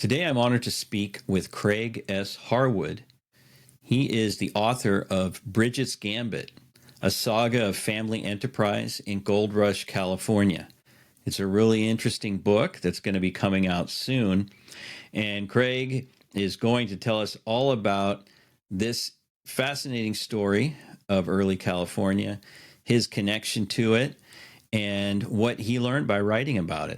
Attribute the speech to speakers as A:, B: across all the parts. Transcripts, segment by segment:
A: Today, I'm honored to speak with Craig S. Harwood. He is the author of Bridget's Gambit, a saga of family enterprise in Gold Rush, California. It's a really interesting book that's going to be coming out soon. And Craig is going to tell us all about this fascinating story of early California, his connection to it, and what he learned by writing about it.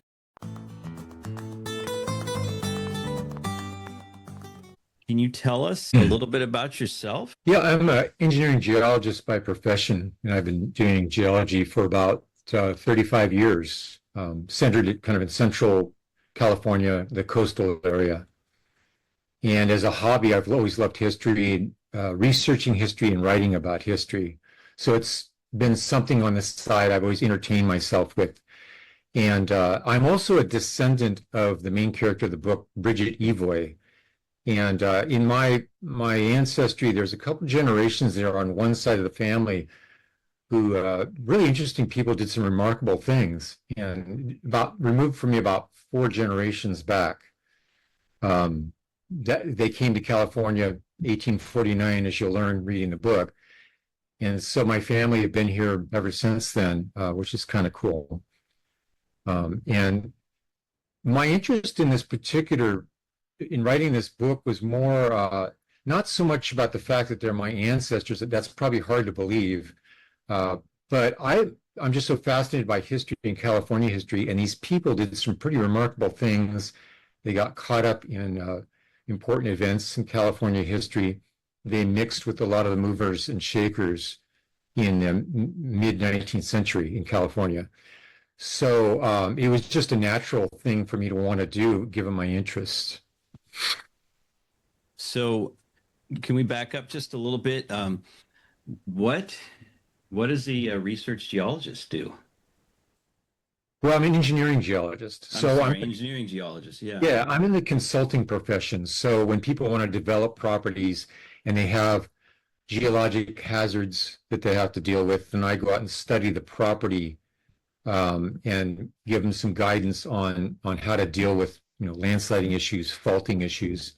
A: Can you tell us a little bit about yourself?
B: Yeah, I'm an engineering geologist by profession, and I've been doing geology for about 35 years, centered kind of in central California, the coastal area. And as a hobby, I've always loved history, researching history and writing about history. So it's been something on the side I've always entertained myself with. And I'm also a descendant of the main character of the book, Bridget Evoy. And in my ancestry, there's a couple generations there on one side of the family who really interesting people did some remarkable things. And about removed from me about four generations back, that they came to California 1849, as you'll learn reading the book. And so my family have been here ever since then, which is kind of cool. And my interest in this particular in writing this book was more not so much about the fact that they're my ancestors, that's probably hard to believe, but I'm just so fascinated by history and California history, and these people did some pretty remarkable things. They got caught up in important events in California history. They mixed with a lot of the movers and shakers in the mid-19th century in California. So it was just a natural thing for me to want to do, given my interests.
A: So, can we back up just a little bit? What what does the research geologist do?
B: Well, I'm an engineering geologist.
A: I'm sorry, engineering geologist. Yeah.
B: Yeah, I'm in the consulting profession. So when people want to develop properties and they have geologic hazards that they have to deal with, then I go out and study the property and give them some guidance on how to deal with landsliding issues, faulting issues.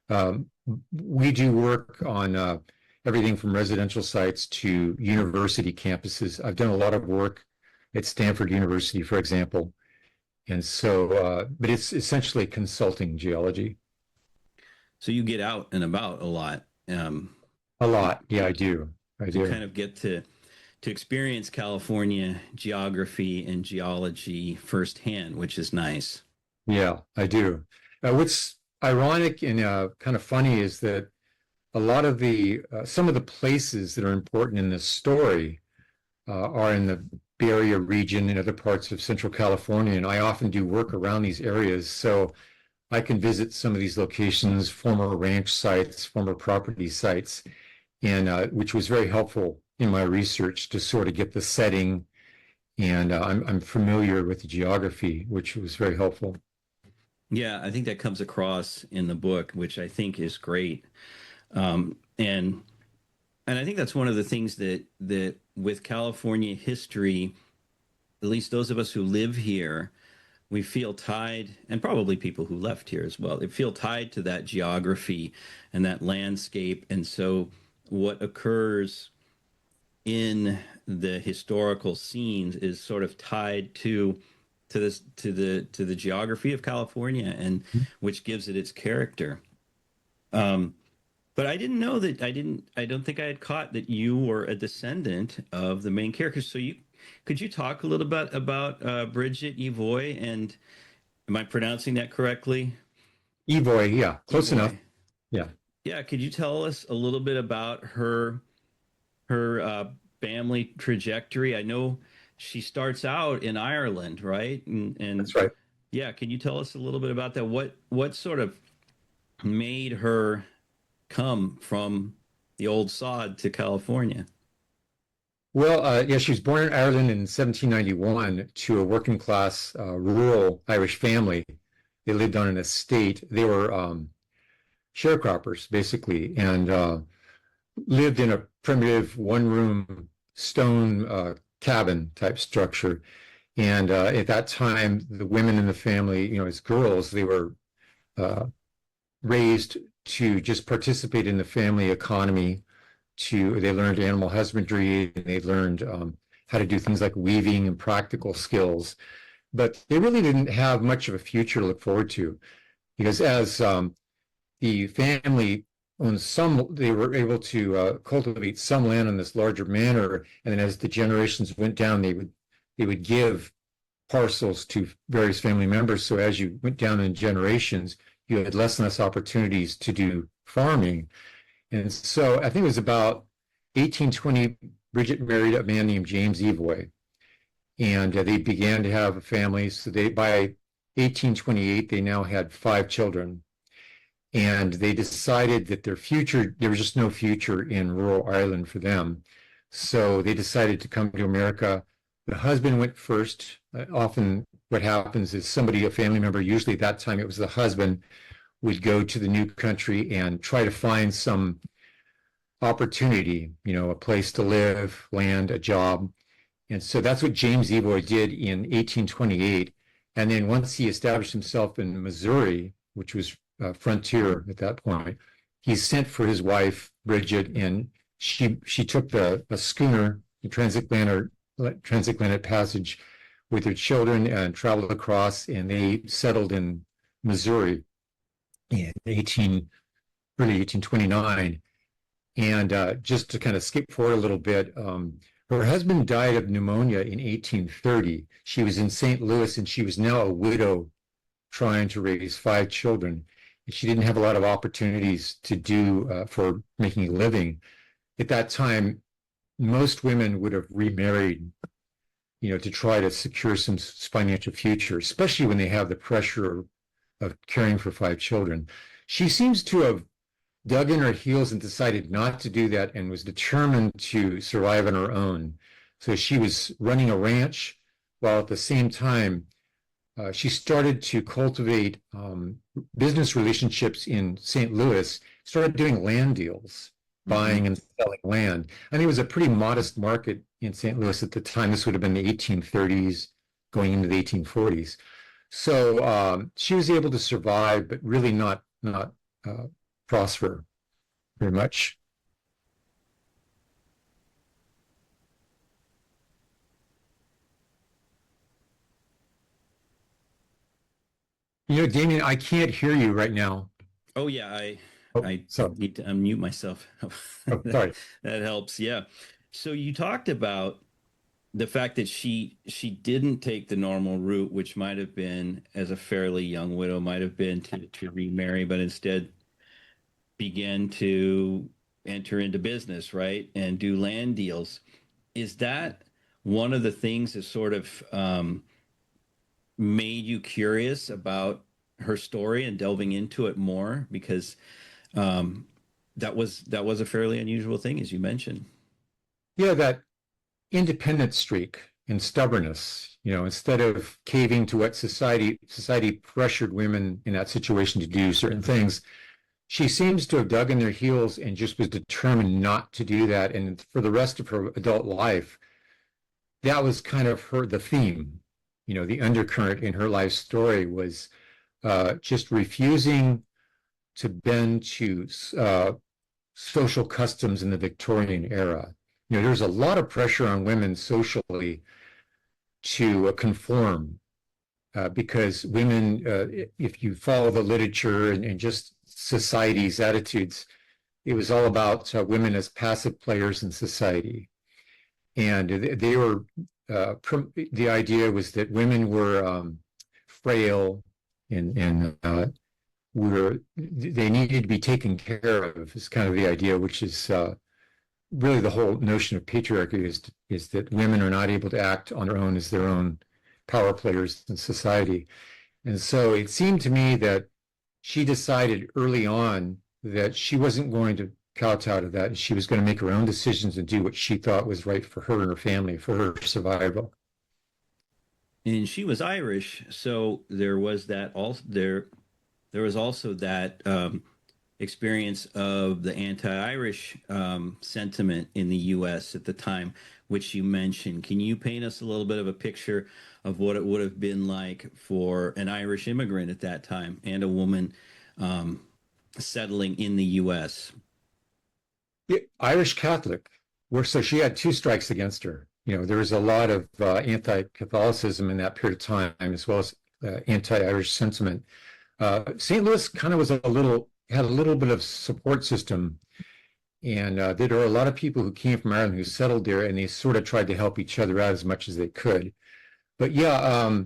B: Um, we do work on everything from residential sites to university campuses. I've done a lot of work at Stanford University, for example. And so, but it's essentially consulting geology.
A: So you get out and about a lot.
B: A lot. Yeah, I do. I
A: You
B: do.
A: kind of get to experience California geography and geology firsthand, which is nice.
B: Yeah, I do. What's ironic and kind of funny is that a lot of some of the places that are important in this story are in the Bay Area region and other parts of Central California, and I often do work around these areas. So I can visit some of these locations, former ranch sites, former property sites, and which was very helpful in my research to sort of get the setting. And I'm familiar with the geography, which was very helpful.
A: Yeah, I think that comes across in the book, which I think is great. And I think that's one of the things that with California history, at least those of us who live here, we feel tied, and probably people who left here as well, they feel tied to that geography and that landscape. And so what occurs in the historical scenes is sort of tied to the geography of California, and which gives it its character. Um, but I didn't know that I don't think I had caught that you were a descendant of the main character. So could you talk a little bit about Bridget Evoy, and am I pronouncing that correctly?
B: Evoy, yeah, close enough.
A: Evoy.
B: Yeah.
A: Yeah, could you tell us a little bit about her family trajectory? I know she starts out in Ireland, right? And
B: That's right.
A: yeah, can you tell us a little bit about that? What sort of made her come from the old sod to California?
B: Well, yeah, she was born in Ireland in 1791 to a working class rural Irish family. They lived on an estate. They were sharecroppers, basically, and lived in a primitive one-room stone cabin type structure. And at that time, the women in the family, as girls, they were uh, raised to just participate in the family economy. They learned animal husbandry, and they learned how to do things like weaving and practical skills. But they really didn't have much of a future to look forward to, because as the family owned some, they were able to cultivate some land on this larger manor, and then as the generations went down, they would give parcels to various family members. So as you went down in generations, you had less and less opportunities to do farming. And so I think it was about 1820, Bridget married a man named James Evoy, and they began to have a family. So by 1828, they now had 5 children. And they decided that there was just no future in rural Ireland for them. So they decided to come to America. The husband went first. Often what happens is a family member, usually at that time it was the husband, would go to the new country and try to find some opportunity, a place to live, land, a job. And so that's what James Evoy did in 1828. And then once he established himself in Missouri, which was frontier at that point, he sent for his wife, Bridget, and she took a schooner, the transatlantic passage with her children and traveled across, and they settled in Missouri in early 1829. And just to kind of skip forward a little bit, her husband died of pneumonia in 1830. She was in St. Louis, and she was now a widow trying to raise 5 children. And she didn't have a lot of opportunities to do for making a living. At that time, most women would have remarried, to try to secure some financial future, especially when they have the pressure of caring for 5 children. She seems to have dug in her heels and decided not to do that, and was determined to survive on her own. So she was running a ranch, while at the same time, she started to cultivate business relationships in St. Louis, started doing land deals, buying and selling land. And it was a pretty modest market in St. Louis at the time. This would have been the 1830s, going into the 1840s. So she was able to survive, but really not prosper very much. Damien, I can't hear you right now.
A: Oh yeah, I
B: Oh,
A: I
B: so,
A: need to unmute myself.
B: oh,
A: that,
B: sorry.
A: that helps. Yeah. So you talked about the fact that she didn't take the normal route, which might have been, as a fairly young widow, might have been to remarry, but instead began to enter into business, right, and do land deals. Is that one of the things that sort of made you curious about her story and delving into it more? Because um, that was a fairly unusual thing, as you mentioned.
B: Yeah, that independent streak and stubbornness, instead of caving to what society pressured women in that situation to do certain things, she seems to have dug in their heels and just was determined not to do that. And for the rest of her adult life, that was kind of the theme. The undercurrent in her life story was just refusing to bend to social customs in the Victorian era. There's a lot of pressure on women socially to conform, because women, if you follow the literature and just society's attitudes, it was all about women as passive players in society. And they were, the idea was that women were frail, and they needed to be taken care of, is kind of the idea, which is really the whole notion of patriarchy, is that women are not able to act on their own as their own power players in society. And so it seemed to me that she decided early on that she wasn't going to kowtow to that. She was going to make her own decisions and do what she thought was right for her and her family, for her survival.
A: And she was Irish, so there was that also there was also that experience of the anti-Irish sentiment in the U.S. at the time, which you mentioned. Can you paint us a little bit of a picture of what it would have been like for an Irish immigrant at that time and a woman settling in the U.S.?
B: Yeah, Irish Catholic. So she had two strikes against her. There was a lot of anti-Catholicism in that period of time, as well as anti-Irish sentiment. St. Louis kind of had a little bit of support system, and there were a lot of people who came from Ireland who settled there, and they sort of tried to help each other out as much as they could. But yeah,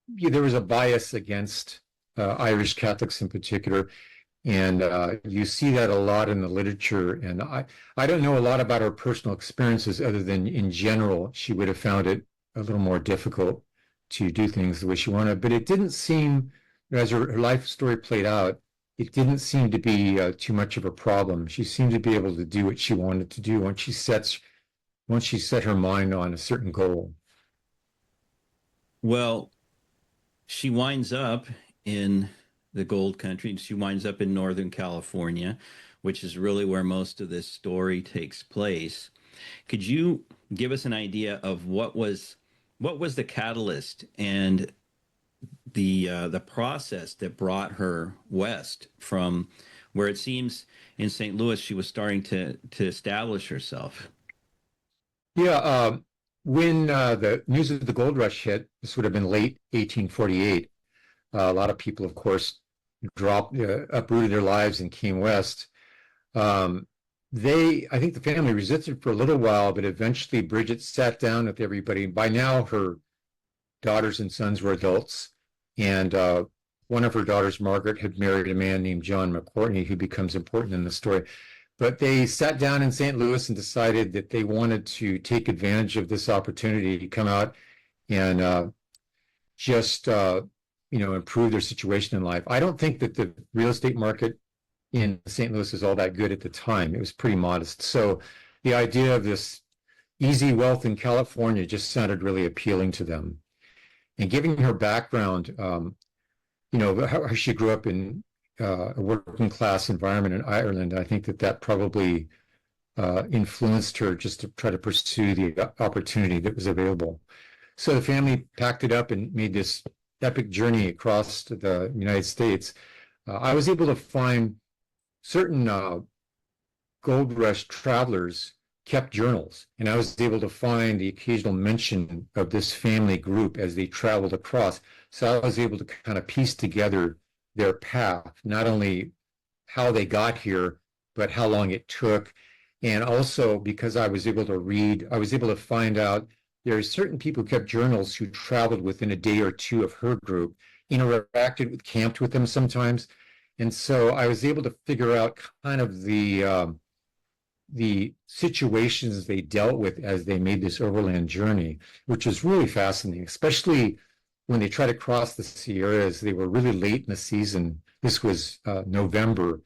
B: there was a bias against Irish Catholics in particular. And you see that a lot in the literature. And I don't know a lot about her personal experiences other than in general, she would have found it a little more difficult to do things the way she wanted. But it didn't seem, as her life story played out, it didn't seem to be too much of a problem. She seemed to be able to do what she wanted to do once she set her mind on a certain goal.
A: Well, she winds up in the gold country. She winds up in Northern California, which is really where most of this story takes place. Could you give us an idea of what was the catalyst and the process that brought her west from where it seems in St. Louis she was starting to establish herself?
B: Yeah, when the news of the gold rush hit, this would have been late 1848. A lot of people, of course, uprooted their lives and came west. I think the family resisted for a little while, but eventually Bridget sat down with everybody. By now, her daughters and sons were adults, and one of her daughters, Margaret, had married a man named John McCourtney, who becomes important in the story. But they sat down in St. Louis and decided that they wanted to take advantage of this opportunity to come out and just improve their situation in life. I don't think that the real estate market in St. Louis was all that good at the time. It was pretty modest. So the idea of this easy wealth in California just sounded really appealing to them. And given her background, how she grew up in a working class environment in Ireland, I think that probably influenced her just to try to pursue the opportunity that was available. So the family packed it up and made this epic journey across the United States. I was able to find certain gold rush travelers kept journals, and I was able to find the occasional mention of this family group as they traveled across. So I was able to kind of piece together their path, not only how they got here, but how long it took. And also because I was able to read, I was able to find out there are certain people who kept journals who traveled within a day or two of her group, camped with them sometimes. And so I was able to figure out kind of the situations they dealt with as they made this overland journey, which is really fascinating, especially when they tried to cross the Sierras. They were really late in the season. This was November,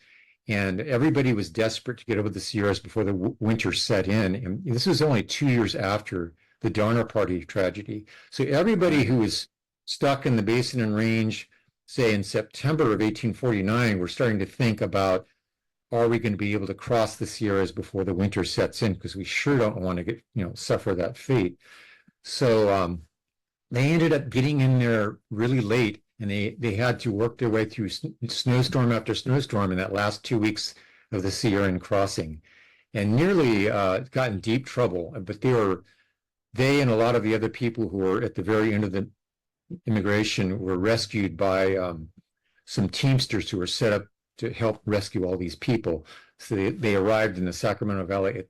B: and everybody was desperate to get over the Sierras before the winter set in. And this was only 2 years after the Donner Party tragedy. So everybody who was stuck in the Basin and Range, say in September of 1849, were starting to think about, are we going to be able to cross the Sierras before the winter sets in? Because we sure don't want to suffer that fate. So they ended up getting in there really late, and they had to work their way through snowstorm after snowstorm in that last 2 weeks of the Sierra crossing, and nearly got in deep trouble. But they and a lot of the other people who were at the very end of the immigration were rescued by some Teamsters who were set up to help rescue all these people. So they arrived in the Sacramento Valley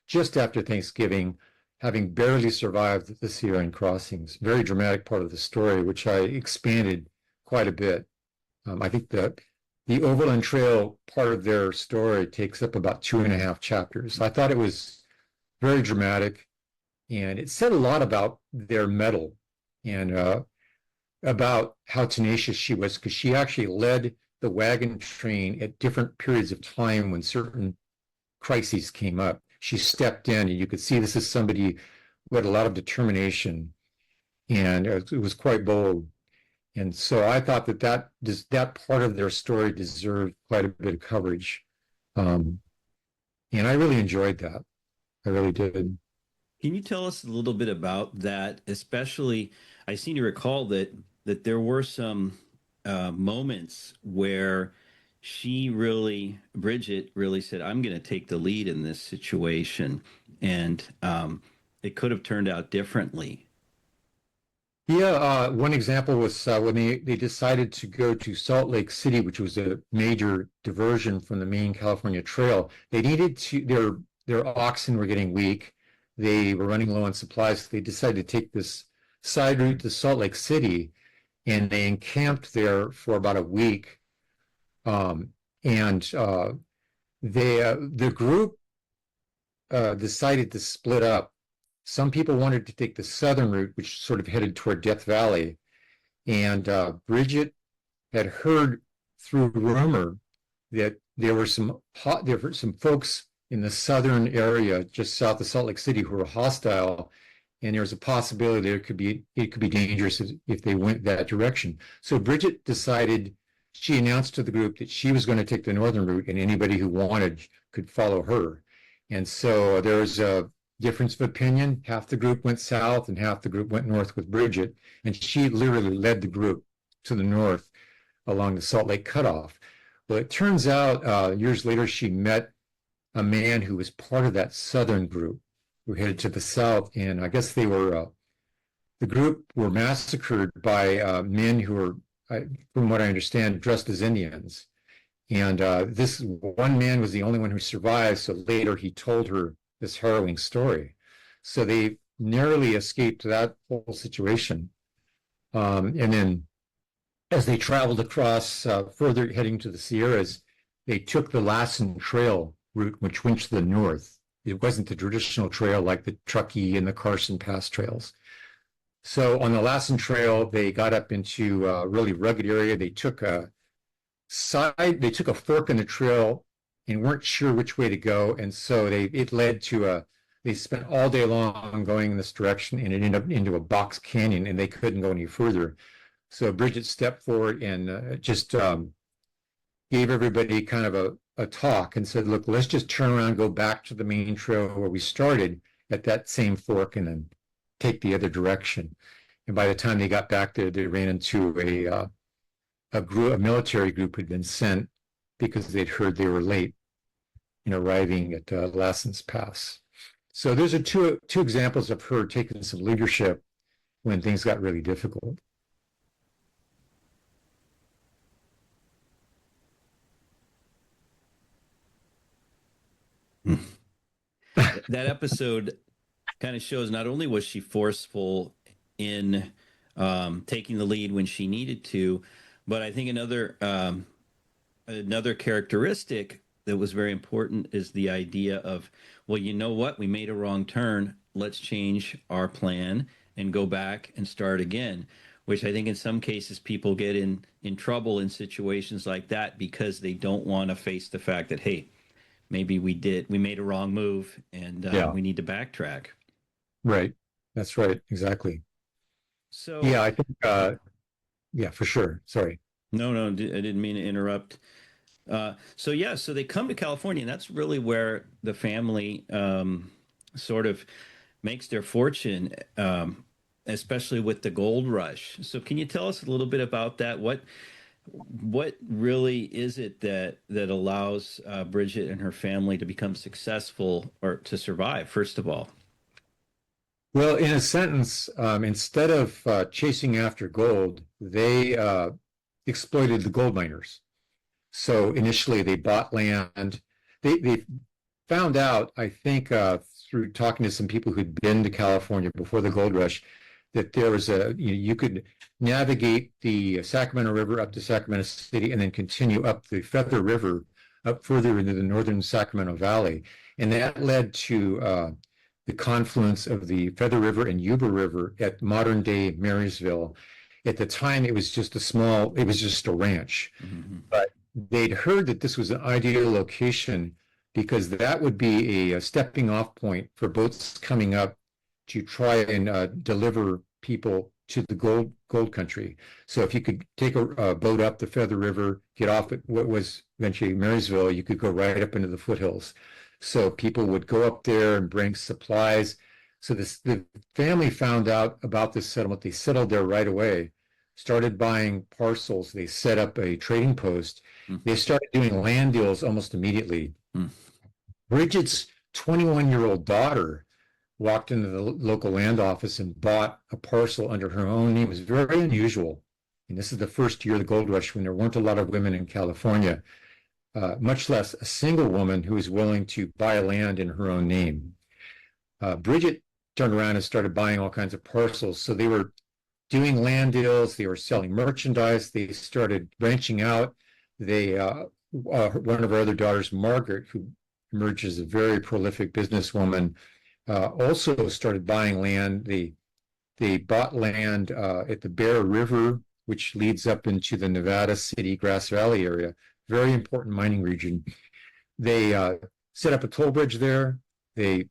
B: just after Thanksgiving, having barely survived the Sierra crossings. Very dramatic part of the story, which I expanded quite a bit. I think the Overland Trail part of their story takes up about 2.5 chapters. I thought it was very dramatic, and it said a lot about their mettle and about how tenacious she was, because she actually led the wagon train at different periods of time when certain crises came up. She stepped in, and you could see this is somebody who had a lot of determination, and it was quite bold. And so I thought that part of their story deserved quite a bit of coverage. Um, and I really enjoyed that. I really did.
A: Can you tell us a little bit about that? Especially, I seem to recall that there were some moments where Bridget really said, "I'm going to take the lead in this situation," and it could have turned out differently.
B: Yeah, one example was when they decided to go to Salt Lake City, which was a major diversion from the main California Trail. They needed to their oxen were getting weak. They were running low on supplies. So they decided to take this side route to Salt Lake City, and they encamped there for about a week. And the group decided to split up. Some people wanted to take the southern route, which sort of headed toward Death Valley. And Bridget had heard through rumor that there were some folks in the southern area just south of Salt Lake City who were hostile, and there was a possibility it could be dangerous if they went that direction. So Bridget decided, she announced to the group that she was going to take the northern route, and anybody who wanted could follow her. And so there was a difference of opinion. Half the group went south and half the group went north with Bridget, and she literally led the group to the north along the Salt Lake cutoff. Well, it turns out years later she met a man who was part of that southern group who headed to the south, and I guess the group were massacred by men who were, from what I understand, dressed as Indians. And this one man was the only one who survived, so later he told her this harrowing story. So they narrowly escaped that whole situation. And then as they traveled across further heading to the Sierras, they took the Lassen Trail route, which went to the north. It wasn't the traditional trail like the Truckee and the Carson Pass trails. So on the Lassen Trail, they got up into a really rugged area. They took a fork in the trail and weren't sure which way to go. And so it led to they spent all day long going in this direction, and it ended up into a box canyon, and they couldn't go any further. So Bridget stepped forward and just gave everybody kind of a talk and said, look, let's just turn around, go back to the main trail where we started at that same fork, and then take the other direction. And by the time they got back there, they ran into a military group had been sent because they'd heard they were late in arriving at Lassen's Pass. So those are two examples of her taking some leadership when things got really difficult.
A: That episode kind of shows not only was she forceful in taking the lead when she needed to, but I think another characteristic that was very important is the idea of, well, you know what, we made a wrong turn. Let's change our plan and go back and start again. Which I think in some cases people get in trouble in situations like that because they don't want to face the fact that, hey, maybe we made a wrong move, and we need to backtrack.
B: Right. That's right. Exactly.
A: So
B: yeah, I think yeah, for sure. Sorry.
A: no, I didn't mean to interrupt. So they come to California, and that's really where the family sort of makes their fortune, especially with the gold rush. So can you tell us a little bit about that? What really is it that allows Bridget and her family to become successful or to survive, first of all?
B: Well, in a sentence, instead of chasing after gold, they exploited the gold miners. So initially they bought land. They found out, I think, through talking to some people who'd been to California before the gold rush, that there was you could navigate the Sacramento River up to Sacramento City and then continue up the Feather River up further into the northern Sacramento Valley. And that led to the confluence of the Feather River and Yuba River at modern day Marysville. At the time, it was just a ranch.
A: Mm-hmm.
B: But they'd heard that this was an ideal location because that would be a stepping off point for boats coming up to try and deliver people to the gold country. So if you could take a boat up the Feather River, get off at what was eventually Marysville, you could go right up into the foothills. So people would go up there and bring supplies. So the family found out about this settlement. They settled there right away, started buying parcels. They set up a trading post. They started doing land deals almost immediately. Bridget's 21-year-old daughter walked into the local land office and bought a parcel under her own name. It was very unusual. And this is the first year of the gold rush when there weren't a lot of women in California, much less a single woman who was willing to buy land in her own name. Bridget turned around and started buying all kinds of parcels. So they were doing land deals. They were selling merchandise. They started branching out. One of our other daughters, Margaret, who emerged as a very prolific businesswoman, also started buying land. They bought land at the Bear River, which leads up into the Nevada City, Grass Valley area, very important mining region. They set up a toll bridge there. They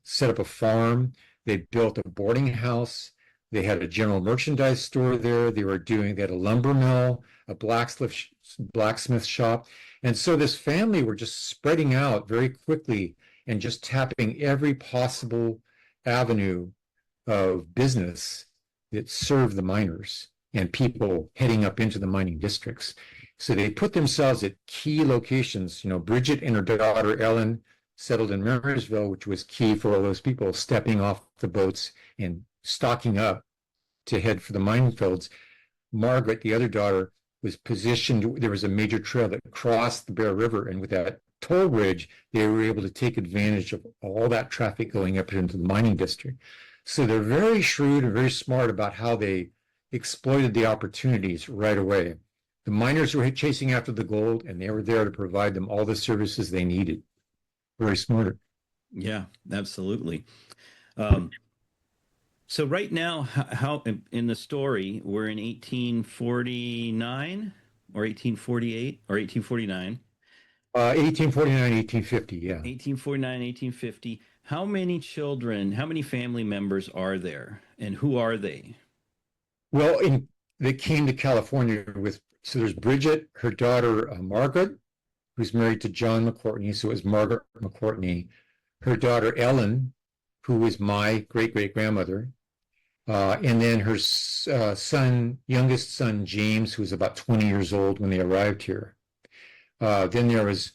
B: set up a farm. They built a boarding house. They had a general merchandise store there. They had a lumber mill, a blacksmith shop. And so this family were just spreading out very quickly and just tapping every possible avenue of business that served the miners and people heading up into the mining districts. So they put themselves at key locations. Bridget and her daughter Ellen settled in Marysville, which was key for all those people stepping off the boats and stocking up to head for the mining fields. Margaret, the other daughter, was positioned. There was a major trail that crossed the Bear River, and with that toll bridge, they were able to take advantage of all that traffic going up into the mining district. So they're very shrewd and very smart about how they exploited the opportunities right away. The miners were chasing after the gold, and they were there to provide them all the services they needed. Very smart.
A: Yeah, absolutely. So right now, how in the story, we're in 1849 or 1848 or 1849?
B: 1849, 1850, yeah.
A: 1849, 1850. How many children, how many family members are there, and who are they?
B: Well, they came to California so there's Bridget, her daughter Margaret, who's married to John McCourtney, so it was Margaret McCourtney, her daughter Ellen, who was my great-great-grandmother, and then her youngest son, James, who was about 20 years old when they arrived here. Then there was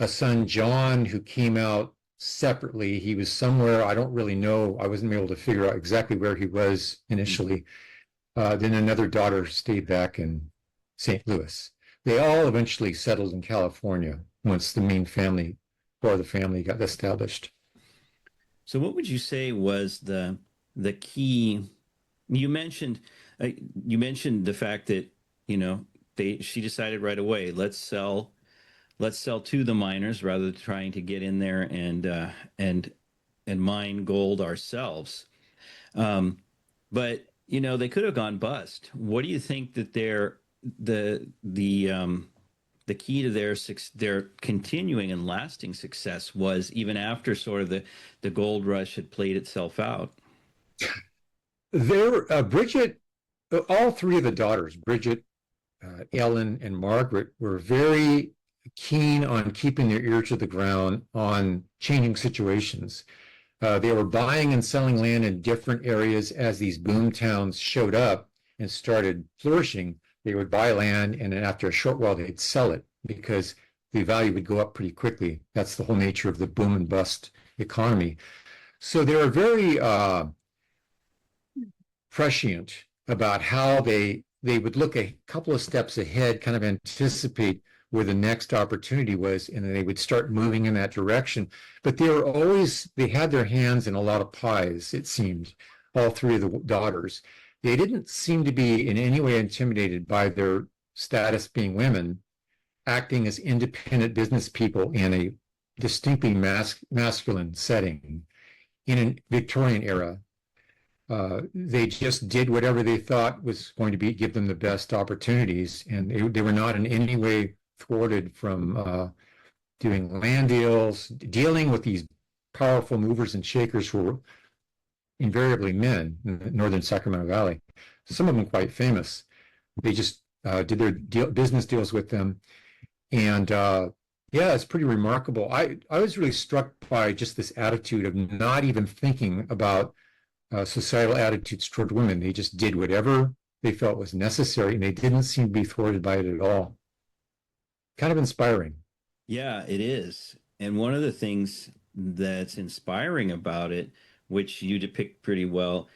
B: a son, John, who came out separately. He was somewhere, I don't really know. I wasn't able to figure out exactly where he was initially. Then another daughter stayed back in St. Louis. They all eventually settled in California once the main family, or the family, got established.
A: So what would you say was the key? You mentioned the fact that she decided right away, let's sell to the miners rather than trying to get in there and mine gold ourselves. But they could have gone bust. What do you think that the key to their continuing and lasting success was, even after sort of the gold rush had played itself out?
B: Bridget, all three of the daughters, Bridget, Ellen, and Margaret, were very keen on keeping their ear to the ground on changing situations. They were buying and selling land in different areas as these boom towns showed up and started flourishing. They would buy land, and then after a short while, they'd sell it because the value would go up pretty quickly. That's the whole nature of the boom and bust economy. So they were very prescient about how they would look a couple of steps ahead, kind of anticipate where the next opportunity was, and then they would start moving in that direction. But they had their hands in a lot of pies, it seemed, all three of the daughters. They didn't seem to be in any way intimidated by their status being women, acting as independent business people in a distinctly masculine setting in a Victorian era. They just did whatever they thought was going to give them the best opportunities, and they were not in any way thwarted from doing land deals, dealing with these powerful movers and shakers who were invariably men in the northern Sacramento Valley, some of them quite famous. They just did their business deals with them. And yeah, it's pretty remarkable. I was really struck by just this attitude of not even thinking about societal attitudes toward women. They just did whatever they felt was necessary, and they didn't seem to be thwarted by it at all. Kind of inspiring.
A: Yeah, it is. And one of the things that's inspiring about it, which you depict pretty well,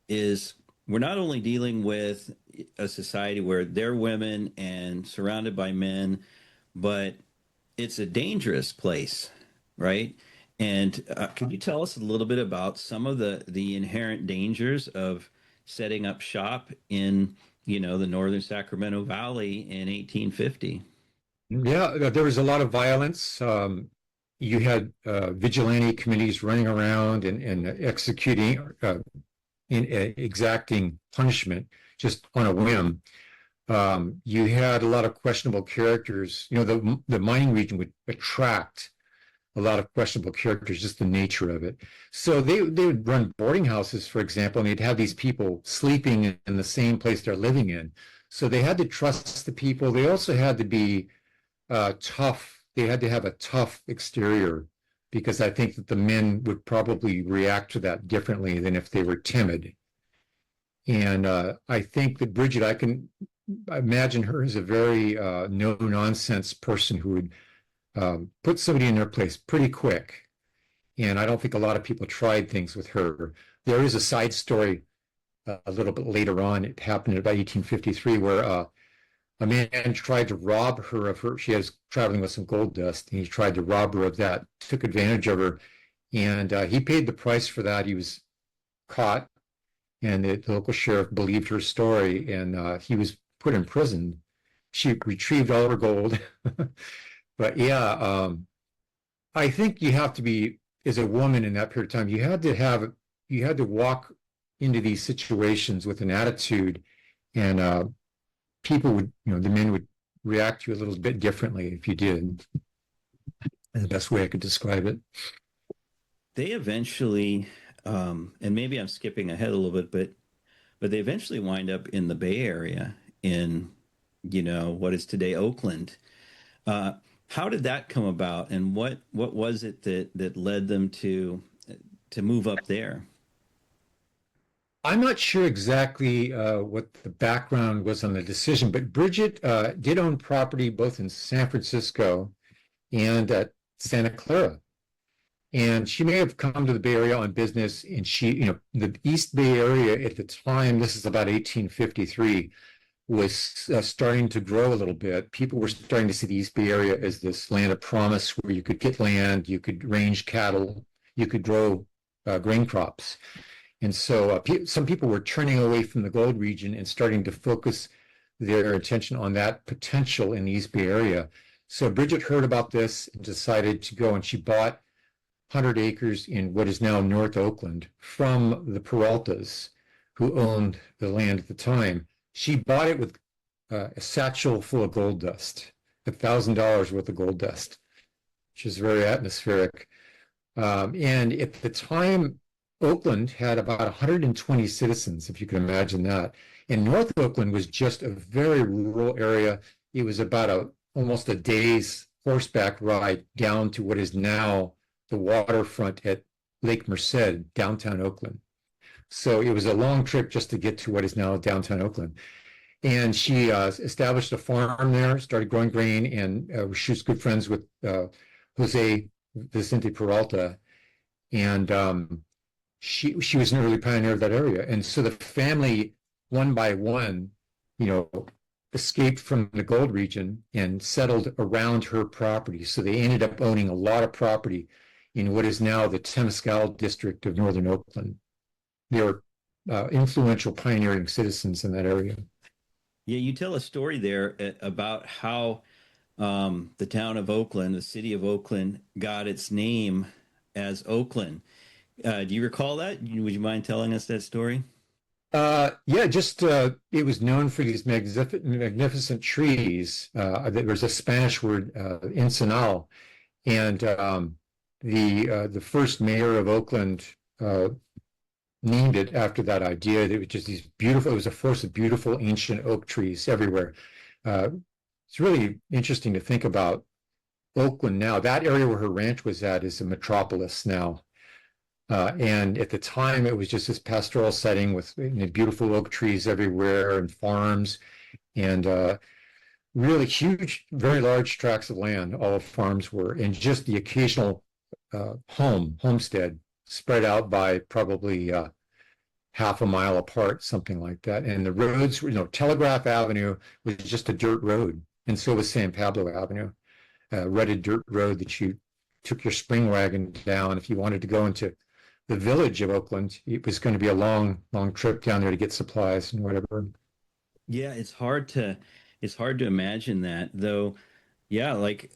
A: is we're not only dealing with a society where they're women and surrounded by men, but it's a dangerous place, right? And could you tell us a little bit about some of the inherent dangers of setting up shop in, the northern Sacramento Valley in 1850?
B: Yeah, there was a lot of violence. You had vigilante committees running around and executing, exacting punishment just on a whim. You had a lot of questionable characters. The mining region would attract a lot of questionable characters, just the nature of it. So they would run boarding houses, for example, and they'd have these people sleeping in the same place they're living in. So they had to trust the people. They also had to be tough. They had to have a tough exterior, because I think that the men would probably react to that differently than if they were timid. And I think that Bridget, I can imagine her as a very no-nonsense person who would put somebody in their place pretty quick. And I don't think a lot of people tried things with her. There is a side story a little bit later on. It happened in about 1853, where a man tried to rob her of her. She was traveling with some gold dust, and he tried to rob her of that, took advantage of her, and he paid the price for that. He was caught, and the local sheriff believed her story, and he was put in prison. She retrieved all her gold. But yeah, I think you have to be, as a woman in that period of time, you had to walk into these situations with an attitude, and people would, the men would react to you a little bit differently if you did. The best way I could describe it.
A: They eventually, and maybe I'm skipping ahead a little bit, but they eventually wind up in the Bay Area in, what is today Oakland. How did that come about, and what was it that led them to move up there?
B: I'm not sure exactly what the background was on the decision, but Bridget did own property both in San Francisco and at Santa Clara. And she may have come to the Bay Area on business, and the East Bay Area at the time, this is about 1853, was starting to grow a little bit. People were starting to see the East Bay Area as this land of promise where you could get land, you could range cattle, you could grow grain crops. And so some people were turning away from the gold region and starting to focus their attention on that potential in the East Bay Area. So Bridget heard about this and decided to go, and she bought 100 acres in what is now North Oakland from the Peraltas, who owned the land at the time. She bought it with a satchel full of gold dust, $1,000 worth of gold dust, which is very atmospheric. And at the time, Oakland had about 120 citizens, if you can imagine that. And North Oakland was just a very rural area. It was about almost a day's horseback ride down to what is now the waterfront at Lake Merced, downtown Oakland. So it was a long trip just to get to what is now downtown Oakland. And she established a farm there, started growing grain, and she was good friends with Jose Vicente Peralta. And she was an early pioneer of that area. And so the family, one by one, escaped from the gold region and settled around her property. So they ended up owning a lot of property in what is now the Temescal district of northern Oakland. They were influential pioneering citizens in that area.
A: Yeah, you tell a story there about how the town of Oakland, the city of Oakland, got its name as Oakland. Do you recall that? Would you mind telling us that story?
B: Yeah, just it was known for these magnificent trees. There was a Spanish word, encinal, and the first mayor of Oakland named it after that idea. That it was just these beautiful, it was a forest of beautiful ancient oak trees everywhere. Uh, it's really interesting to think about Oakland now. That area where her ranch was at is a metropolis now. And at the time, it was just this pastoral setting with beautiful oak trees everywhere and farms and really huge, very large tracts of land. All farms were, and just the occasional homestead spread out by probably half a mile apart, something like that. And the roads, Telegraph Avenue was just a dirt road, and so was San Pablo Avenue, a rutted dirt road that you took your spring wagon down if you wanted to go into the village of Oakland. It was going to be a long, long trip down there to get supplies and whatever.
A: Yeah, it's hard to imagine that though. Yeah, like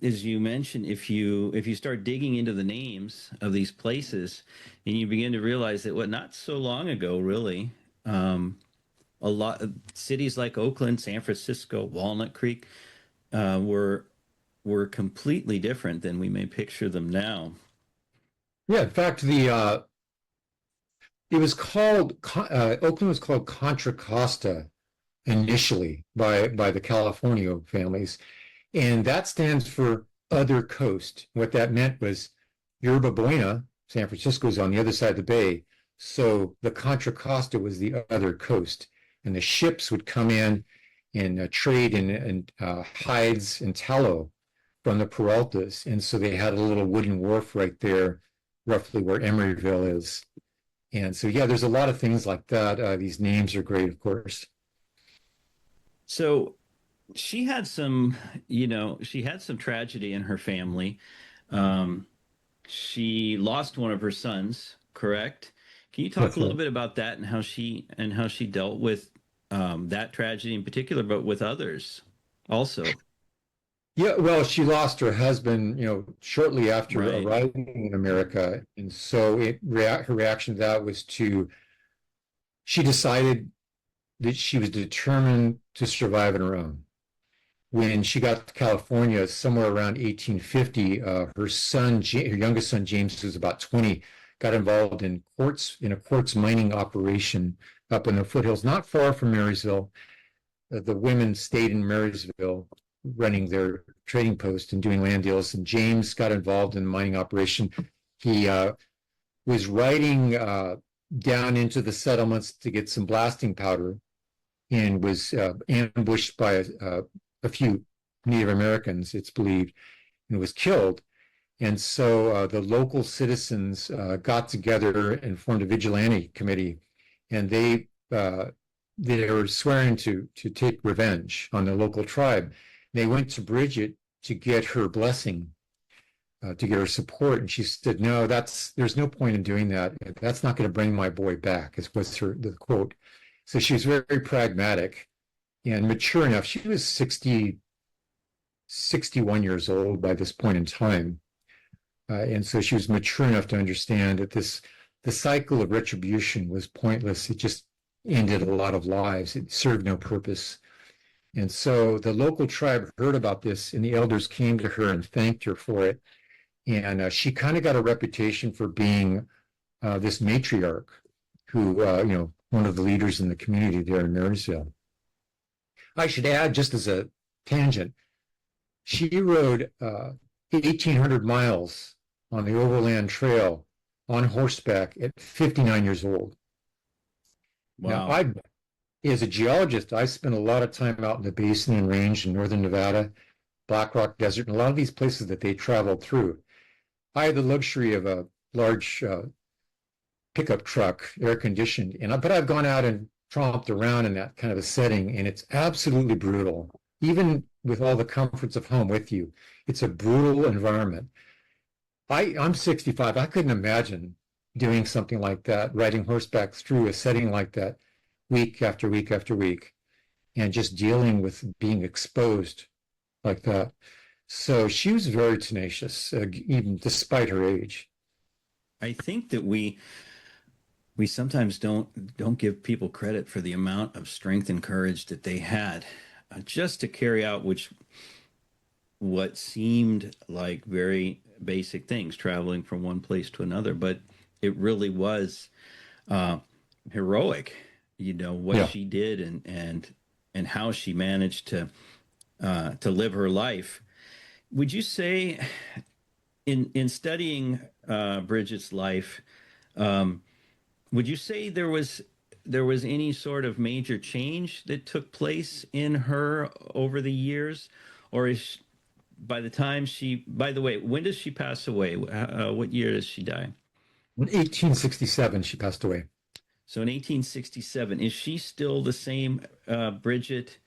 A: as you mentioned, if you start digging into the names of these places and you begin to realize that what not so long ago really, a lot of cities like Oakland, San Francisco, Walnut Creek, were completely different than we may picture them now.
B: Yeah, in fact, the it was called Oakland was called Contra Costa initially by the California families, and that stands for other coast. What that meant was Yerba Buena, San Francisco's on the other side of the bay, so the Contra Costa was the other coast, and the ships would come in and trade in hides and tallow from the Peraltas, and so they had a little wooden wharf right there, roughly where Emeryville is. And so, yeah, there's a lot of things like that. These names are great, of course.
A: So she had some tragedy in her family. Um, she lost one of her sons, correct? Can you talk a
B: That's
A: little
B: right.
A: bit about that and how she dealt with that tragedy in particular, but with others also?
B: Yeah, well, she lost her husband, shortly after
A: Right.
B: arriving in America, and so her reaction to that was she decided that she was determined to survive on her own. When she got to California, somewhere around 1850, her youngest son James, who was about 20, got involved in a quartz mining operation up in the foothills, not far from Marysville. The women stayed in Marysville running their trading post and doing land deals. And James got involved in the mining operation. He was riding down into the settlements to get some blasting powder and was ambushed by a few Native Americans, it's believed, and was killed. And so the local citizens got together and formed a vigilante committee, and they were swearing to take revenge on the local tribe. They went to Bridget to get her blessing, to get her support, and she said, "No, there's no point in doing that. That's not going to bring my boy back." Was the quote. So she was very, very pragmatic and mature enough. She was 61 years old by this point in time. And so she was mature enough to understand that the cycle of retribution was pointless. It just ended a lot of lives. It served no purpose. And so the local tribe heard about this, and the elders came to her and thanked her for it. And she kind of got a reputation for being this matriarch who, one of the leaders in the community there in Marysville. I should add, just as a tangent, she rode 1,800 miles on the Overland Trail on horseback at 59 years old. Now,
A: Wow.
B: as a geologist, I spent a lot of time out in the basin and range in northern Nevada, Black Rock Desert, and a lot of these places that they traveled through. I had the luxury of a large pickup truck, air conditioned, but I've gone out and tromped around in that kind of a setting, and it's absolutely brutal. Even with all the comforts of home with you, it's a brutal environment. I'm 65. I couldn't imagine doing something like that, riding horseback through a setting like that week after week after week, and just dealing with being exposed like that. So she was very tenacious, even despite her age.
A: I think that we sometimes don't give people credit for the amount of strength and courage that they had just to carry out what seemed like very basic things, traveling from one place to another. But it really was uh, heroic, what
B: Yeah.
A: she did and how she managed to live her life. Would you say in studying Bridget's life, um, would you say there was any sort of major change that took place in her over the years, or is by the time she? By the way, when does she pass away? What year does she die?
B: In 1867, she passed away.
A: So in 1867, is she still the same Bridget,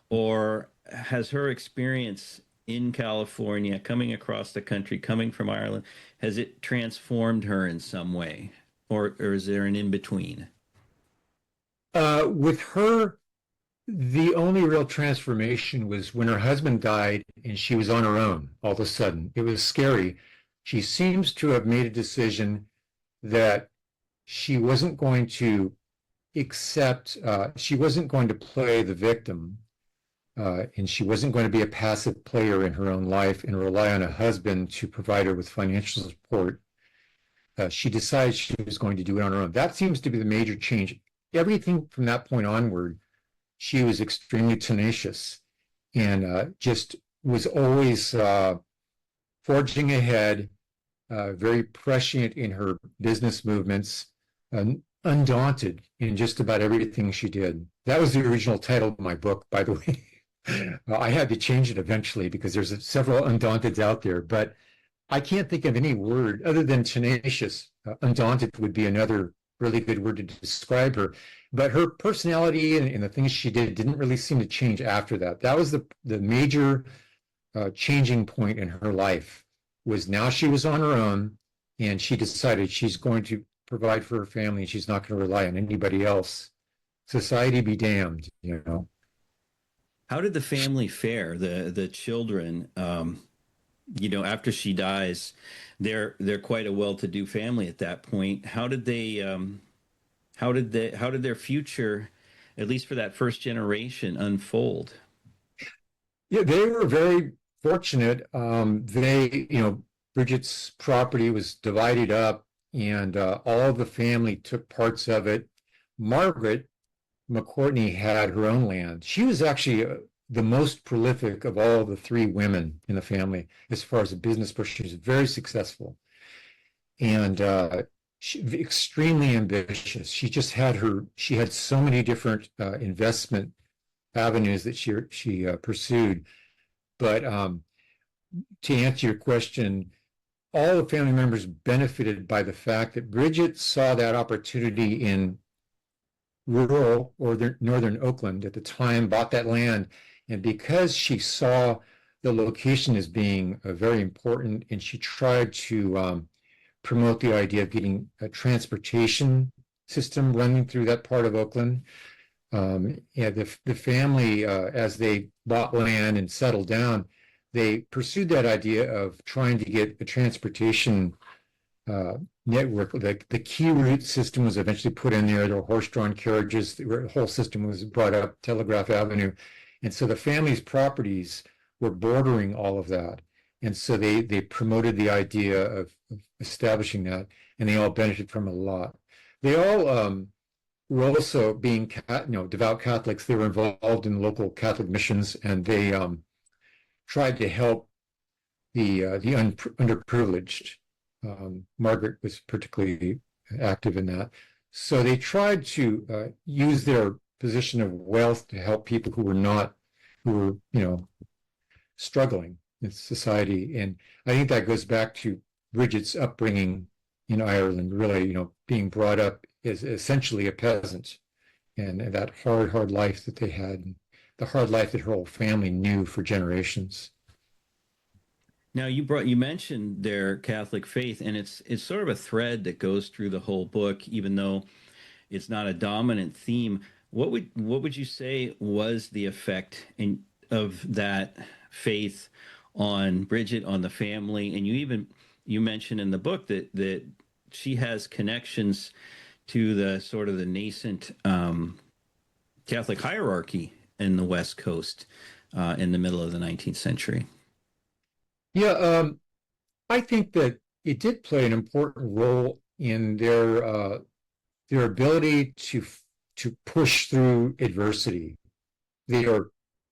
A: or has her experience in California, coming across the country, coming from Ireland, has it transformed her in some way, or is there an in between?
B: With her, the only real transformation was when her husband died and she was on her own all of a sudden. It was scary. She seems to have made a decision that she wasn't going to she wasn't going to play the victim, and she wasn't going to be a passive player in her own life and rely on a husband to provide her with financial support. She decided she was going to do it on her own. That seems to be the major change. Everything from that point onward, she was extremely tenacious and just was always forging ahead, very prescient in her business movements, undaunted in just about everything she did. That was the original title of my book, by the way. I had to change it eventually because there's several undaunteds out there, but I can't think of any word other than tenacious. Undaunted would be another really good word to describe her. But her personality and the things she did didn't really seem to change after that. That was the major changing point in her life. Was now she was on her own, and she decided she's going to provide for her family, and she's not going to rely on anybody else. Society be damned, you know.
A: How did the family fare? The children, after she dies, they're quite a well-to-do family at that point. How did their future, at least for that first generation, unfold?
B: Yeah, they were very fortunate. Bridget's property was divided up, and all of the family took parts of it. Margaret McCourtney had her own land. She was actually the most prolific of all the three women in the family as far as a business person. She was very successful and extremely ambitious. She had so many different investment avenues that she pursued. But to answer your question, all the family members benefited by the fact that Bridget saw that opportunity in rural or northern Oakland at the time, bought that land. And because she saw the location as being very important, and she tried to promote the idea of getting a transportation system running through that part of Oakland. The family, as they bought land and settled down, they pursued that idea of trying to get a transportation network. The key route system was eventually put in there. There were horse-drawn carriages. The whole system was brought up, Telegraph Avenue. And so the family's properties were bordering all of that. And so they promoted the idea of establishing that, and they all benefited from it a lot. They all were also being, devout Catholics. They were involved in local Catholic missions, and they tried to help the underprivileged. Margaret was particularly active in that. So they tried to use their position of wealth to help people who were struggling in society. And I think that goes back to Bridget's upbringing in Ireland, really, being brought up as essentially a peasant, and that hard life that they had, the hard life that her whole family knew for generations.
A: Now you mentioned their Catholic faith, and it's sort of a thread that goes through the whole book, even though it's not a dominant theme. What would you say was the effect of that faith on Bridget, on the family? And you mentioned in the book that she has connections to the sort of the nascent Catholic hierarchy in the West Coast in the middle of the 19th century.
B: Yeah, I think that it did play an important role in their ability to push through adversity. They are,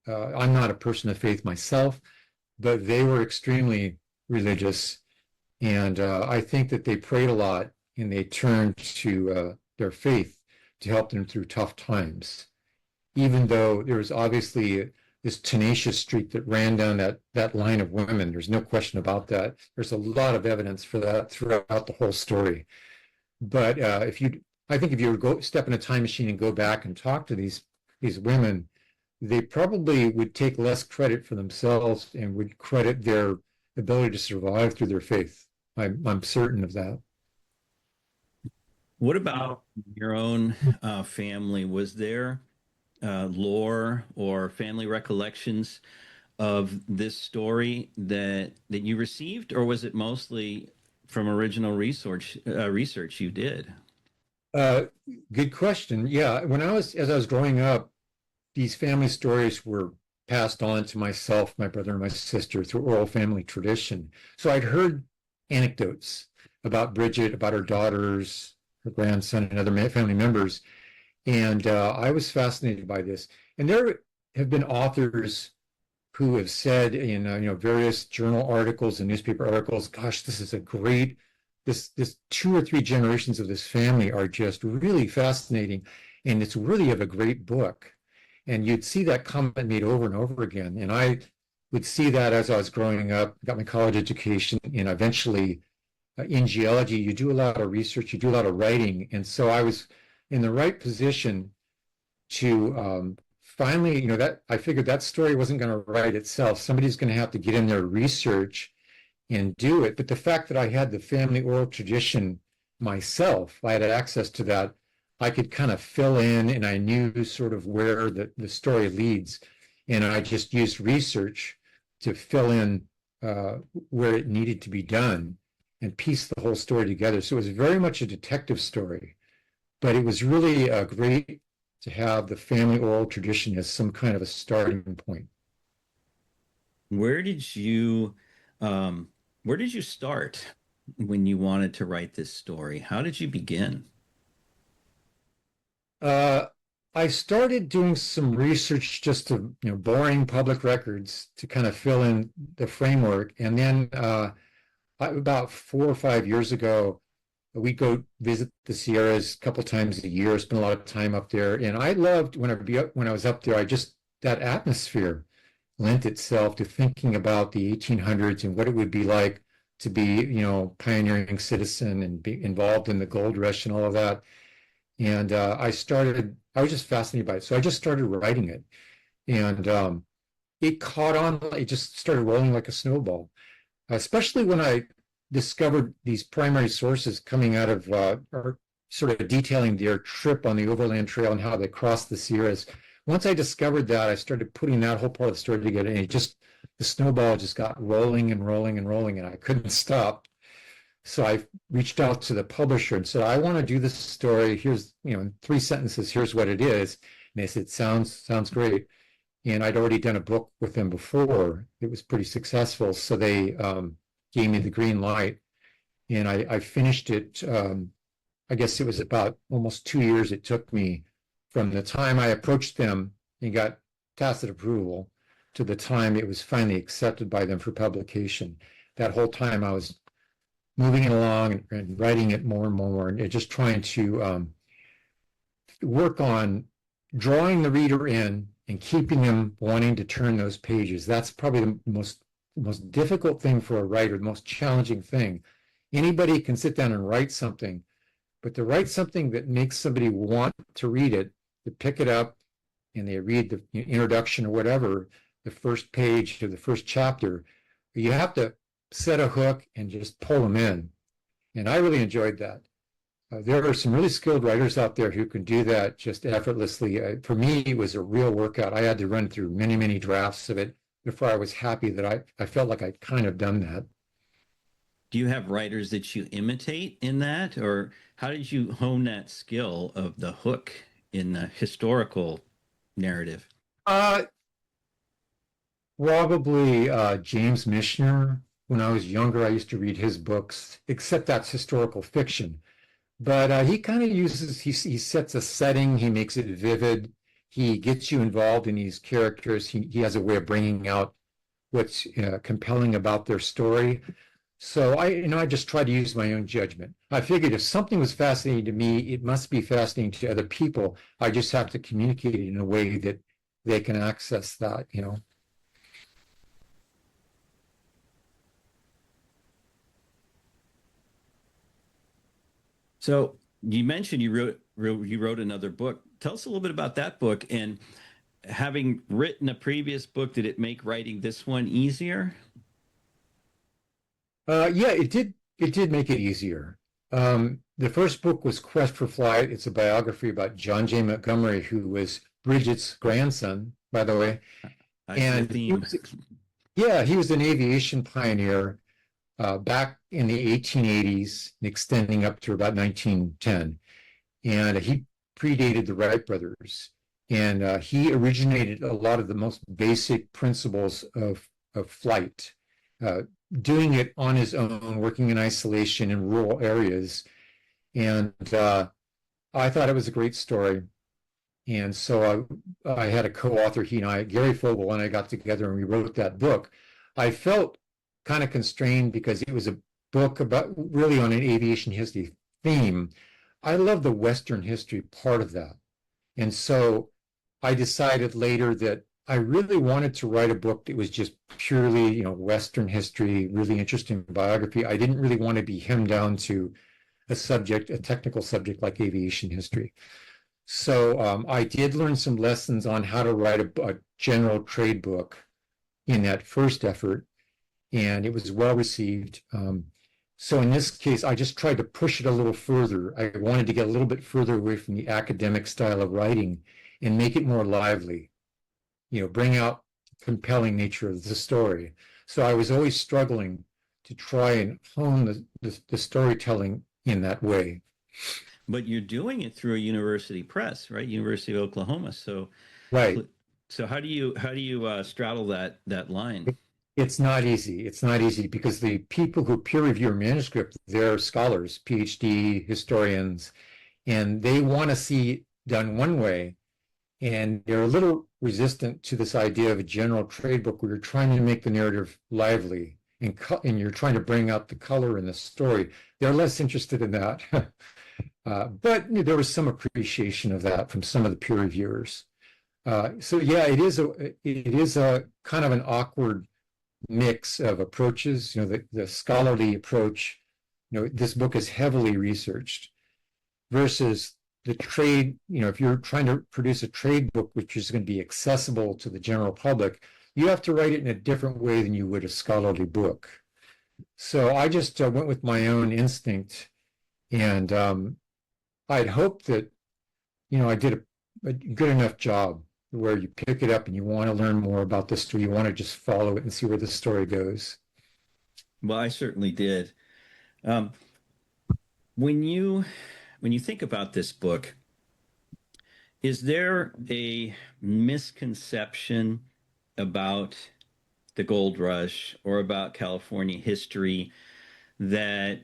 B: I'm not a person of faith myself, but they were extremely religious. And I think that they prayed a lot and they turned to their faith to help them through tough times. Even though there was obviously this tenacious streak that ran down that line of women, there's no question about that. There's a lot of evidence for that throughout the whole story. But I think if you would go step in a time machine and go back and talk to these women, they probably would take less credit for themselves and would credit their ability to survive through their faith. I'm certain of that.
A: What about your own family? Was there lore or family recollections of this story that you received, or was it mostly from original research you did?
B: Uh, Good question. Yeah, as I was growing up, these family stories were passed on to myself, my brother, and my sister through oral family tradition. So I'd heard anecdotes about Bridget, about her daughters, her grandson, and other family members, and I was fascinated by this. And there have been authors who have said in various journal articles and newspaper articles, "Gosh, this is a great this two or three generations of this family are just really fascinating, and it's worthy of a great book." And you'd see that comment made over and over again. And I would see that as I was growing up, got my college education, and eventually in geology, you do a lot of research, you do a lot of writing. And so I was in the right position to finally, that I figured that story wasn't going to write itself. Somebody's going to have to get in there, research, and do it. But the fact that I had the family oral tradition myself, I had access to that, I could kind of fill in and I knew sort of where the story leads. And I just used research to fill in where it needed to be done and piece the whole story together. So it was very much a detective story, but it was really great to have the family oral tradition as some kind of a starting point.
A: Where did you where did you start when you wanted to write this story? How did you begin?
B: Uh, I started doing some research just to, boring public records to kind of fill in the framework. And then about 4 or 5 years ago, we go visit the Sierras a couple times a year, spend a lot of time up there. And I loved when I was up there, that atmosphere lent itself to thinking about the 1800s and what it would be like to be, pioneering citizen and be involved in the gold rush and all of that. And I was just fascinated by it. So I just started writing it. And it caught on, it just started rolling like a snowball, especially when I discovered these primary sources coming out of, or sort of detailing their trip on the Overland Trail and how they crossed the Sierras. Once I discovered that, I started putting that whole part of the story together, and the snowball just got rolling and rolling and rolling, and I couldn't stop. So I reached out to the publisher and said, "I want to do this story. Here's, in 3 sentences, here's what it is." And they said, sounds great. And I'd already done a book with them before. It was pretty successful. So they gave me the green light. And I finished it. I guess it was about almost 2 years it took me from the time I approached them and got tacit approval to the time it was finally accepted by them for publication. That whole time I was moving it along and writing it more and more, and just trying to work on drawing the reader in and keeping them wanting to turn those pages. That's probably the most difficult thing for a writer, the most challenging thing. Anybody can sit down and write something, but to write something that makes somebody want to read it, to pick it up and they read the introduction or whatever, the first page or the first chapter, you have to set a hook and just pull them in. And I really enjoyed that. There are some really skilled writers out there who can do that just effortlessly. For me, it was a real workout. I had to run through many, many drafts of it before I was happy that I felt like I'd kind of done that.
A: Do you have writers that you imitate in that, or how did you hone that skill of the hook in the historical narrative?
B: Uh, Probably James Michener. When I was younger, I used to read his books, except that's historical fiction. But he kind of uses, he sets a setting, he makes it vivid, he gets you involved in these characters. He has a way of bringing out what's compelling about their story. So I just try to use my own judgment. I figured if something was fascinating to me, it must be fascinating to other people. I just have to communicate it in a way that they can access that.
A: So you mentioned you wrote another book. Tell us a little bit about that book. And having written a previous book, did it make writing this one easier?
B: Yeah, it did make it easier. The first book was Quest for Flight. It's a biography about John J. Montgomery, who was Bridget's grandson, by the way.
A: I see a
B: And
A: theme.
B: yeah, he was an aviation pioneer back in the 1880s, extending up to about 1910. And he predated the Wright brothers. And he originated a lot of the most basic principles of flight, uh, doing it on his own, working in isolation in rural areas. And I thought it was a great story. And so I had a co-author, he and I, Gary Fogel, and I got together and we wrote that book. I felt kind of constrained because it was a book about really on an aviation history theme. I love the Western history part of that. And so I decided later that I really wanted to write a book that was just purely, Western history, really interesting biography. I didn't really want to be hemmed down to a technical subject like aviation history. So I did learn some lessons on how to write a general trade book in that first effort, and it was well received. So in this case, I just tried to push it a little further. I wanted to get a little bit further away from the academic style of writing and make it more lively, bring out the compelling nature of the story. So I was always struggling to try and hone the storytelling in that way.
A: But you're doing it through a university press, right? University of Oklahoma. So,
B: Right.
A: so how do you straddle that line?
B: It's not easy. It's not easy because the people who peer review a manuscript, they're scholars, PhD historians, and they want to see it done one way. And they're a little resistant to this idea of a general trade book where you're trying to make the narrative lively and you're trying to bring out the color in the story. They're less interested in that. But there was some appreciation of that from some of the peer reviewers. So yeah, it is a kind of an awkward mix of approaches. The scholarly approach. This book is heavily researched versus the trade. If you're trying to produce a trade book which is going to be accessible to the general public, you have to write it in a different way than you would a scholarly book. So I just went with my own instinct, and I'd hoped that I did a good enough job where you pick it up and you want to learn more about the story. You want to just follow it and see where the story goes.
A: Well, I certainly did. Um, when you when you think about this book, is there a misconception about the gold rush or about California history that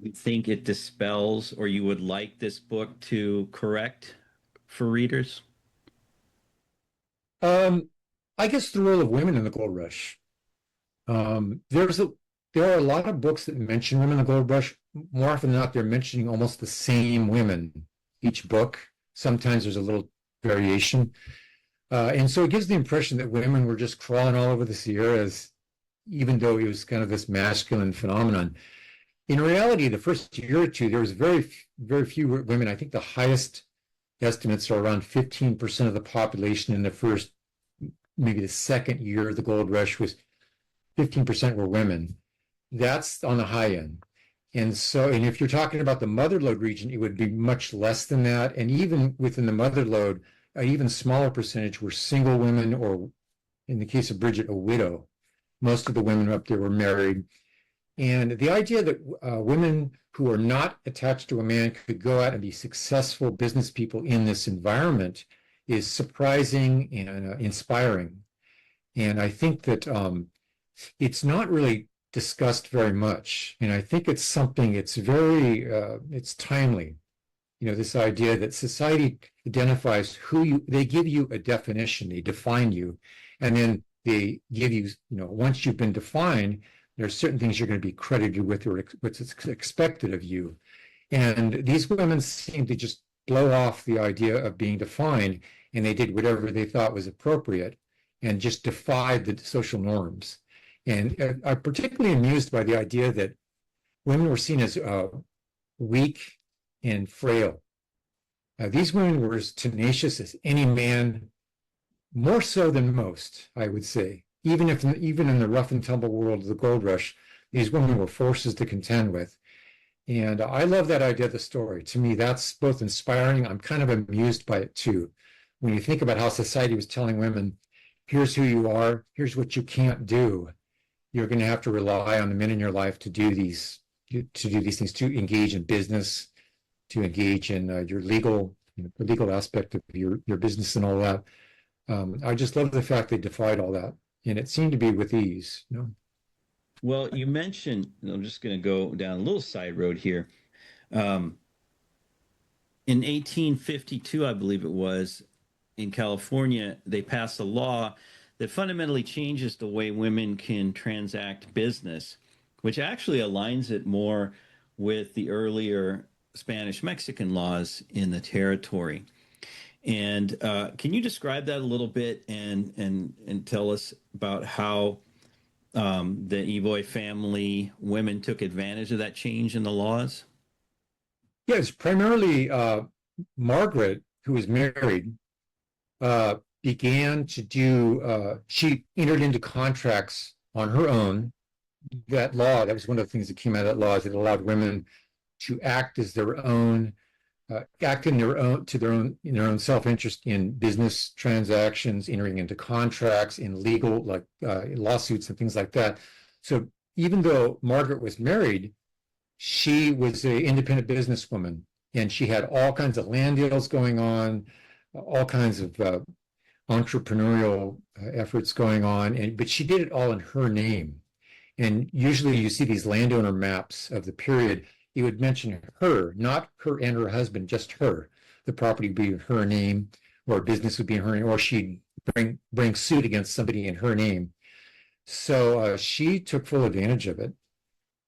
A: you think it dispels or you would like this book to correct for readers?
B: Um, I guess the role of women in the gold rush. Um, there's a there are a lot of books that mention women in the gold rush. More often than not, they're mentioning almost the same women each book. Sometimes there's a little variation. And so it gives the impression that women were just crawling all over the Sierras, even though it was kind of this masculine phenomenon. In reality, the first year or two, there was very few women. I think the highest estimates are around 15% of the population in the first, maybe the second year of the gold rush was 15% were women. That's on the high end. And if you're talking about the mother lode region, it would be much less than that. And even within the mother lode, an even smaller percentage were single women, or in the case of Bridget, a widow. Most of the women up there were married. And the idea that women who are not attached to a man could go out and be successful business people in this environment is surprising and inspiring. And I think that it's not really discussed very much. And I think it's something, it's very, it's timely. This idea that society identifies who you, they give you a definition, they define you, and then they give you, once you've been defined, there are certain things you're going to be credited with or what's expected of you. And these women seem to just blow off the idea of being defined, and they did whatever they thought was appropriate and just defied the social norms. And I'm particularly amused by the idea that women were seen as weak and frail. These women were as tenacious as any man, more so than most, I would say. Even in the rough and tumble world of the gold rush, these women were forces to contend with. And I love that idea of the story. To me, that's both inspiring. I'm kind of amused by it too. When you think about how society was telling women, here's who you are, here's what you can't do. You're going to have to rely on the men in your life to do these things, to engage in business, to engage in your legal, the legal aspect of your business and all that. I just love the fact they defied all that, and it seemed to be with ease.
A: Well, you mentioned, I'm just going to go down a little side road here. In 1852, I believe it was, in California, they passed a law that fundamentally changes the way women can transact business, which actually aligns it more with the earlier Spanish-Mexican laws in the territory. And can you describe that a little bit and tell us about how the Evoy family women took advantage of that change in the laws?
B: Yes, primarily Margaret, who was married, began to do, she entered into contracts on her own. That law, that was one of the things that came out of that law, is it allowed women to act as their own, act in their own self-interest in business transactions, entering into contracts, in legal, like lawsuits and things like that. So even though Margaret was married, she was an independent businesswoman, and she had all kinds of land deals going on, all kinds of entrepreneurial efforts going on, but she did it all in her name. And usually you see these landowner maps of the period, it would mention her, not her and her husband, just her. The property would be in her name, or business would be in her name, or she'd bring suit against somebody in her name. So she took full advantage of it,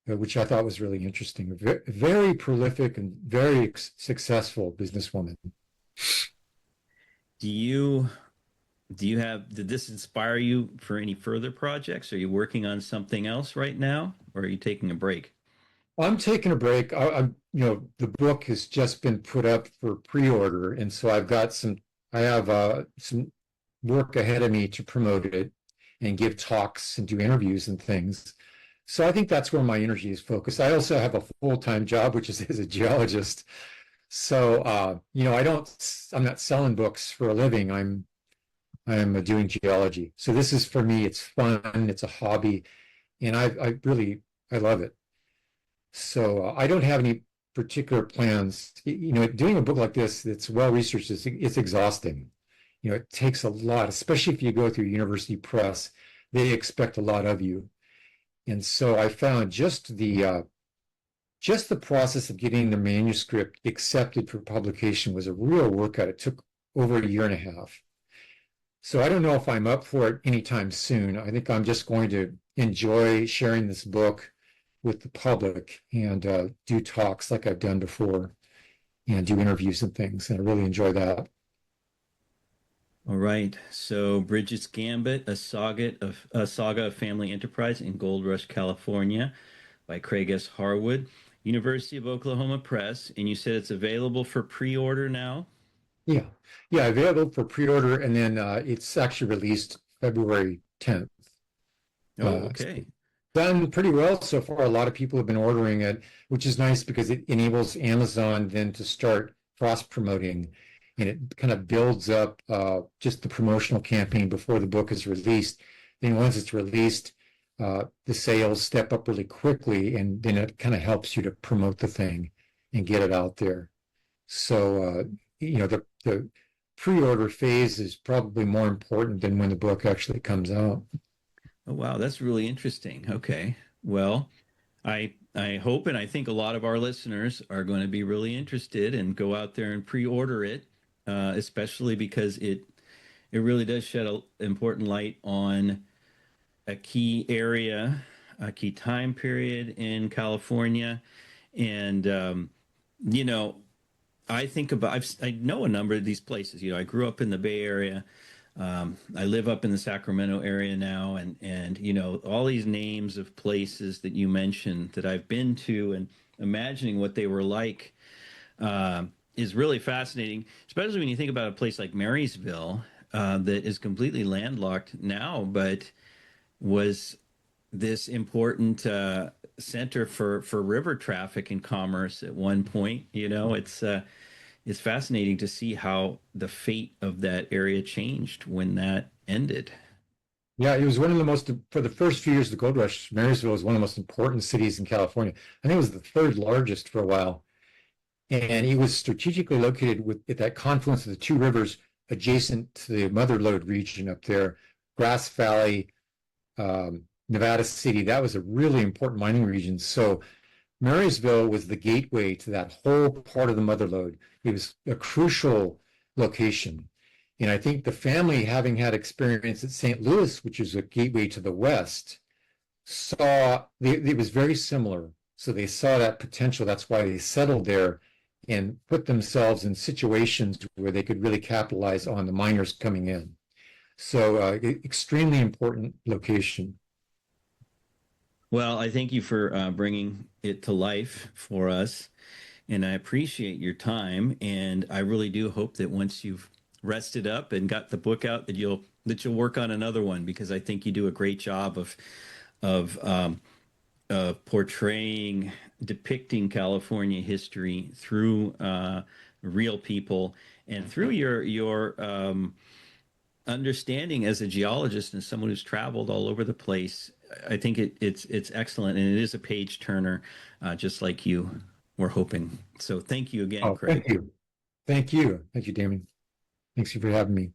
B: which I thought was really interesting. Very prolific and very successful businesswoman.
A: Did this inspire you for any further projects? Are you working on something else right now, or are you taking a break?
B: I'm taking a break. The book has just been put up for pre-order, and so I have some work ahead of me to promote it and give talks and do interviews and things. So I think that's where my energy is focused. I also have a full-time job, which is as a geologist. So, I'm not selling books for a living. I'm doing geology. So this is, for me, it's fun, it's a hobby, and I love it. So I don't have any particular plans. Doing a book like this that's well researched, it's exhausting. It takes a lot, especially if you go through university press. They expect a lot of you. And so I found just the process of getting the manuscript accepted for publication was a real workout. It took over a year and a half. So I don't know if I'm up for it anytime soon. I think I'm just going to enjoy sharing this book with the public and do talks like I've done before and do interviews and things. And I really enjoy that.
A: All right. So Bridget's Gambit, a saga of family enterprise in Gold Rush, California, by Craig S. Harwood, University of Oklahoma Press. And you said it's available for pre-order now?
B: Yeah. Yeah, available for pre-order, and then it's actually released February 10th.
A: Oh, okay.
B: Done pretty well so far. A lot of people have been ordering it, which is nice because it enables Amazon then to start cross-promoting, and it kind of builds up just the promotional campaign before the book is released. Then once it's released, the sales step up really quickly, and then it kind of helps you to promote the thing and get it out there. So, the pre-order phase is probably more important than when the book actually comes out.
A: Oh, wow. That's really interesting. Okay. Well, I hope and I think a lot of our listeners are going to be really interested and go out there and pre-order it, especially because it really does shed an important light on a key area, a key time period in California, and you know, I think about I know a number of these places. I grew up in the Bay Area. I live up in the Sacramento area now, and all these names of places that you mentioned that I've been to, and imagining what they were like is really fascinating. Especially when you think about a place like Marysville that is completely landlocked now, but was this important center for river traffic and commerce at one point. It's fascinating to see how the fate of that area changed when that ended.
B: Yeah, it was one of the most, for the first few years of the gold rush, Marysville was one of the most important cities in California. I think it was the third largest for a while. And it was strategically located at that confluence of the two rivers adjacent to the Mother Lode region up there, Grass Valley, Nevada City. That was a really important mining region. So Marysville was the gateway to that whole part of the Mother Lode. It was a crucial location. And I think the family, having had experience at St. Louis, which is a gateway to the west, saw it was very similar. So they saw that potential. That's why they settled there and put themselves in situations where they could really capitalize on the miners coming in. So extremely important location.
A: Well, I thank you for bringing it to life for us, and I appreciate your time. And I really do hope that once you've rested up and got the book out, that you'll work on another one because I think you do a great job of portraying, depicting California history through real people and through your understanding as a geologist and someone who's traveled all over the place. I think it's excellent, and it is a page turner, just like you were hoping. So thank you again,
B: Oh,
A: Craig.
B: thank you. Thank you. Thank you, Damien. Thanks for having me.